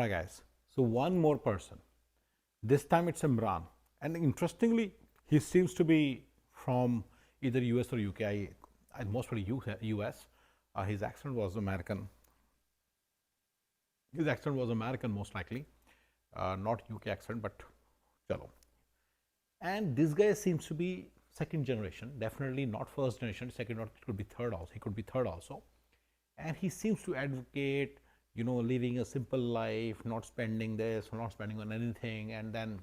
Alright guys, so one more person. This time it's Imran, and interestingly, he seems to be from either US or UK. Most probably US. His accent was American. His accent was American most likely, not UK accent, but chalo. And this guy seems to be second generation, definitely not first generation, second, or it could be third also. He could be third also. And he seems to advocate, living a simple life, not spending this, not spending on anything, and then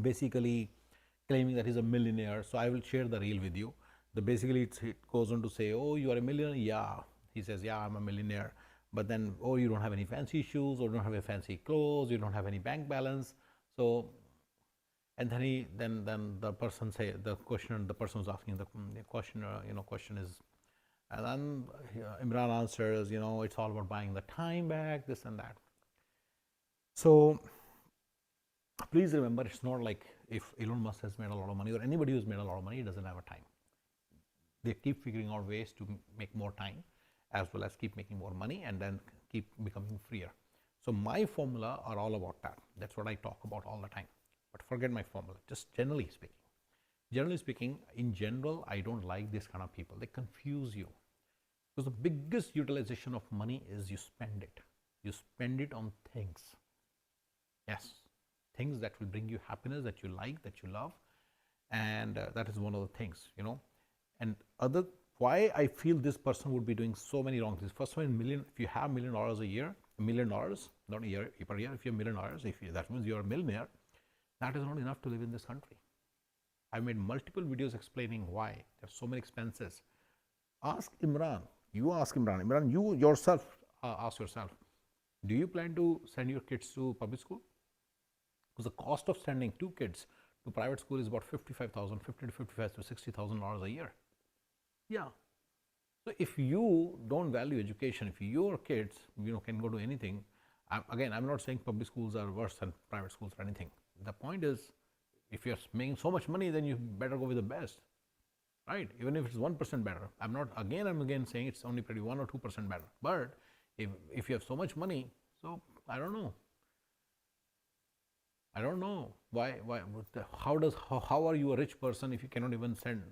basically claiming that he's a millionaire. So I will share the reel with you. Basically it goes on to say, oh, you are a millionaire? Yeah. He says, yeah, I'm a millionaire. But then, oh, you don't have any fancy shoes, or don't have any fancy clothes, you don't have any bank balance. So, and then the person say, the questioner, the person who's asking the questioner, question is, and then Imran answers, it's all about buying the time back, this and that. So please remember, it's not like if Elon Musk has made a lot of money, or anybody who's made a lot of money doesn't have a time. They keep figuring out ways to make more time, as well as keep making more money, and then keep becoming freer. So my formula are all about that. That's what I talk about all the time. But forget my formula, just generally speaking. Generally speaking, in general, I don't like this kind of people. They confuse you. Because the biggest utilization of money is you spend it. You spend it on things. Yes, things that will bring you happiness, that you like, that you love. And that is one of the things, And why I feel this person would be doing so many wrong things. First of all, if you have $1 million a year, $1 million, not a year, per year, if you have $1 million, that means you're a millionaire, that is not enough to live in this country. I've made multiple videos explaining why. There's so many expenses. Ask Imran. You ask Imran. Imran, you yourself ask yourself, do you plan to send your kids to public school? Because the cost of sending 2 kids to private school is about $50 to $55 to $60,000 a year. Yeah. So if you don't value education, if your kids, can go to anything, again, I'm not saying public schools are worse than private schools or anything. The point is, if you're making so much money, then you better go with the best, right? Even if it's 1% better. I'm again saying it's only probably 1 or 2% better. But if you have so much money, so I don't know why how are you a rich person if you cannot even send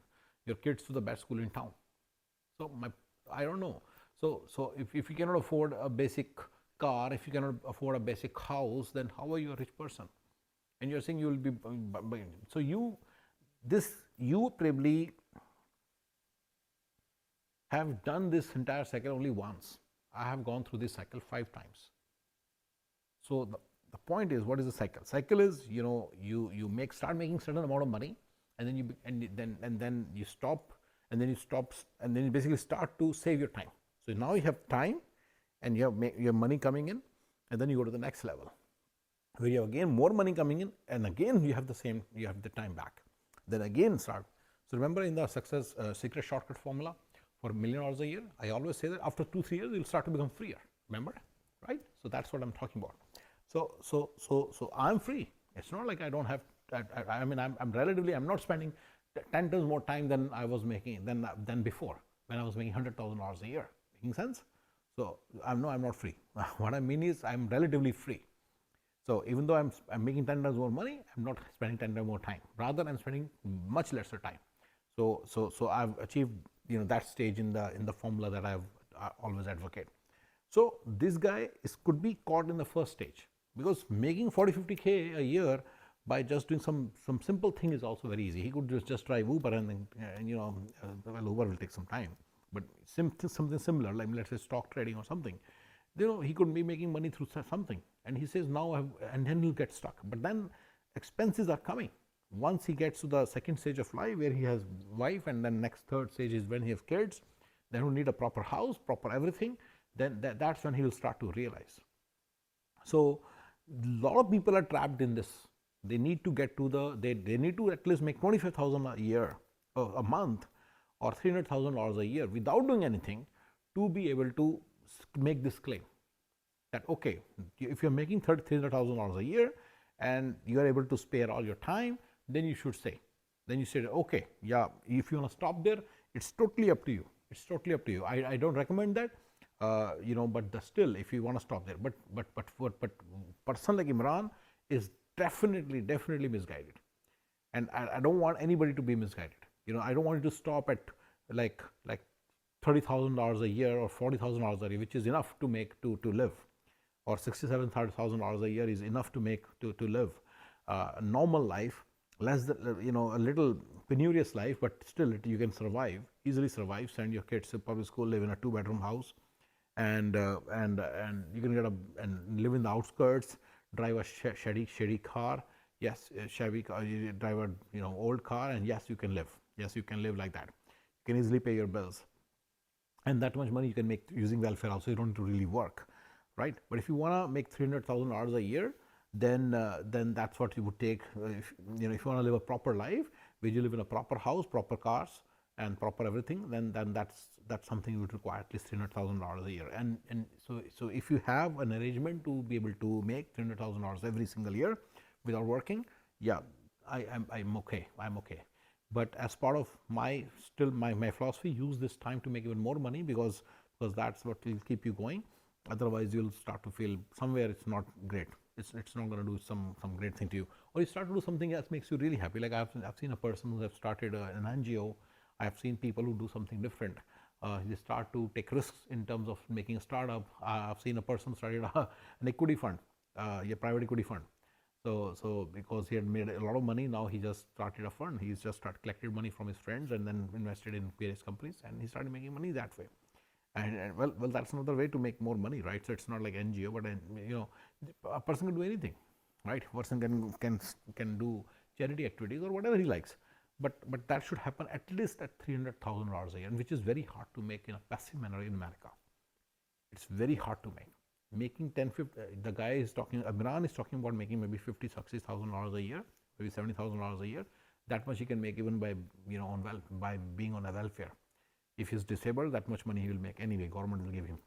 your kids to the best school in town? So I don't know. So if you cannot afford a basic car, if you cannot afford a basic house, then how are you a rich person? And you're saying you will be, so you probably have done this entire cycle only once. I have gone through this cycle 5 times. So the point is, what is the cycle? Cycle is, you start making certain amount of money, and then you stop, and then you basically start to save your time. So now you have time, and you have your money coming in, and then you go to the next level, where you have again more money coming in, and again you have the time back. Then again start. So remember, in the success secret shortcut formula for $1 million a year, I always say that after 2-3 years you'll start to become freer. Remember, right? So that's what I'm talking about. So I'm free. It's not like I don't have. I'm not spending 10 times more time than I was making than before, when I was making $100,000 a year. Making sense? So I'm not free. What I mean is, I'm relatively free. So even though I'm making 10 times more money, I'm not spending 10 times more time. Rather, I'm spending much lesser time. So I've achieved that stage in the formula that I always advocate. So this guy could be caught in the first stage, because making 40-50K a year by just doing some simple thing is also very easy. He could just drive Uber, and well, Uber will take some time, but something similar, like let's say stock trading or something. He could be making money through something, and he says and then he'll get stuck. But then expenses are coming. Once he gets to the second stage of life, where he has wife, and then next third stage is when he has kids, then he'll need a proper house, proper everything. Then that's when he will start to realize. So a lot of people are trapped in this. They need to get to they need to at least make $25,000 a year, a month, or $300,000 a year without doing anything, to be able to make this claim that, okay, if you're making $300,000 a year and you are able to spare all your time, then you should say. Then you say, okay, yeah, if you want to stop there, it's totally up to you. It's totally up to you. I don't recommend that. but still, if you want to stop there, but person like Imran is definitely misguided, and I don't want anybody to be misguided. I don't want you to stop at like $30,000 a year or $40,000 a year, which is enough to make to live, or $67,000 a year is enough to make to live a normal life, less than a little penurious life, but still you can survive, easily survive. Send your kids to public school, live in a 2-bedroom house, and you can get and live in the outskirts, drive a shady car. Yes, shabby car. You drive a old car, and yes, you can live. Yes, you can live like that. You can easily pay your bills, and that much money you can make using welfare also. You don't need to really work, right? But if you want to make $300,000 a year, then that's what you would take. If you want to live a proper life, where you live in a proper house, proper cars, and proper everything, then that's something you would require at least $300,000 a year. And so if you have an arrangement to be able to make $300,000 every single year without working, yeah, I'm okay. But as part of my philosophy, use this time to make even more money, because that's what will keep you going. Otherwise, you'll start to feel somewhere it's not great. It's not going to do some great thing to you, or you start to do something else makes you really happy. Like I've seen a person who have started an NGO. I have seen people who do something different. They start to take risks in terms of making a startup. I've seen a person started an equity fund, a private equity fund. So because he had made a lot of money, now he just started a fund. He's just collected money from his friends and then invested in various companies, and he started making money that way. And well, that's another way to make more money, right? So it's not like NGO, but a person can do anything, right? A person can do charity activities or whatever he likes, but that should happen at least at $300,000 a year, which is very hard to make in a passive manner in America. It's very hard to make. Making 10, 50, the guy is talking, Imran is talking about making maybe $50,000-$60,000 a year, maybe $70,000 a year. That much he can make even by by being on a welfare. If he's disabled, that much money he will make anyway. Government will give him.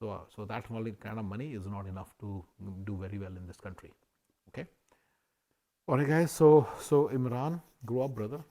So that kind of money is not enough to do very well in this country. Okay. All right, guys. So Imran, grow up, brother.